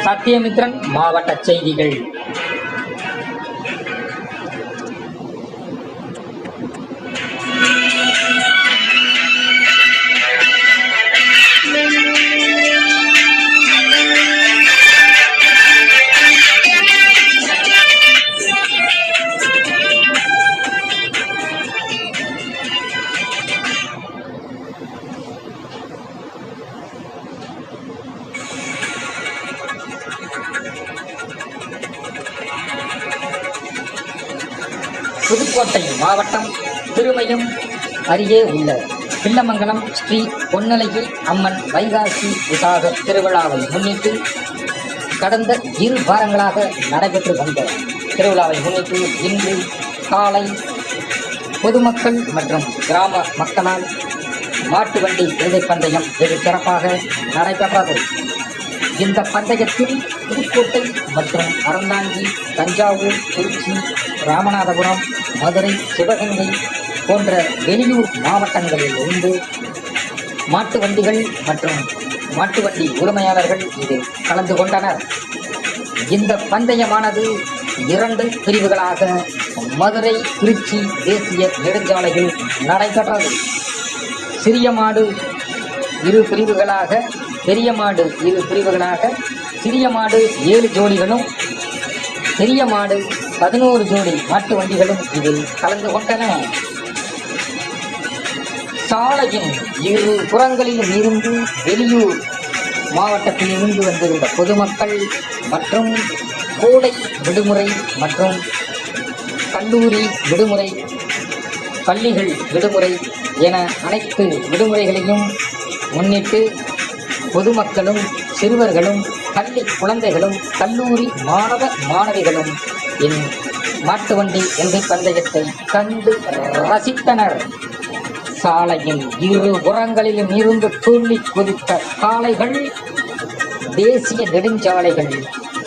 சத்தியமித்ரன் மாவட்ட செய்திகள். புதுக்கோட்டை மாவட்டம் திருமயம் அருகே உள்ள பிள்ளமங்கலம் ஸ்ரீ பொன்னழகி அம்மன் வைகாசி விசாக திருவிழாவை முன்னிட்டு கடந்த 2 வாரங்களாக நடைபெற்று வந்த திருவிழாவை முன்னிட்டு இன்று காலை பொதுமக்கள் மற்றும் கிராம மக்களால் மாட்டு வண்டி இறுதி பந்தயம் வெகு சிறப்பாக நடைபெற்றது. இந்த பந்தயத்தில் புதுக்கோட்டை மற்றும் அறந்தாங்கி, தஞ்சாவூர், திருச்சி, ராமநாதபுரம், மதுரை, சிவகங்கை போன்ற வெளியூர் மாவட்டங்களில் இருந்து மாட்டு வண்டிகள் மற்றும் மாட்டு வண்டி உரிமையாளர்கள் இதில் கலந்து கொண்டனர். இந்த பந்தயமானது 2 பிரிவுகளாக மதுரை, திருச்சி தேசிய நெடுஞ்சாலையில் நடைபெற்றது. சிறிய மாடு 2 பிரிவுகளாக, பெரிய மாடு 2 பிரிவுகளாக, சிறிய மாடு 7 ஜோடிகளும், பெரிய மாடு 11 ஜோடி மாட்டு வண்டிகளும் இதில் கலந்து கொண்டன. சாலையின் 2 புறங்களிலும் இருந்து வெளியூர் மாவட்டத்தில் இருந்து வந்திருந்த பொதுமக்கள் மற்றும் கோடை விடுமுறை மற்றும் கல்லூரி விடுமுறை, பள்ளிகள் விடுமுறை என அனைத்து விடுமுறைகளையும் முன்னிட்டு பொதுமக்களும் சிறுவர்களும் பள்ளி குழந்தைகளும் கல்லூரி மாணவ மாணவிகளும் என் மாட்டு வண்டி எல்கை பந்தயத்தை கண்டு ரசித்தனர். சாலையின் 2 புறங்களிலும் இருந்து துள்ளி குதித்த காளைகள் தேசிய நெடுஞ்சாலைகள்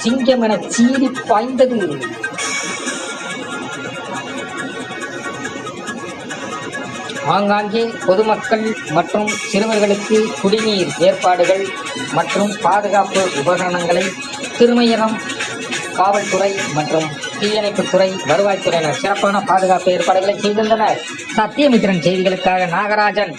சிங்கமென சீறி பாய்ந்தது. ஆங்காங்கே பொதுமக்கள் மற்றும் சிறுவர்களுக்கு குடிநீர் ஏற்பாடுகள் மற்றும் பாதுகாப்பு உபகரணங்களை திருமயம் காவல்துறை மற்றும் தீயணைப்புத்துறை, வருவாய்த்துறையினர் சிறப்பான பாதுகாப்பு ஏற்பாடுகளை செய்திருந்தனர். சத்தியமித்ரன் செய்திகளுக்காக நாகராஜன்.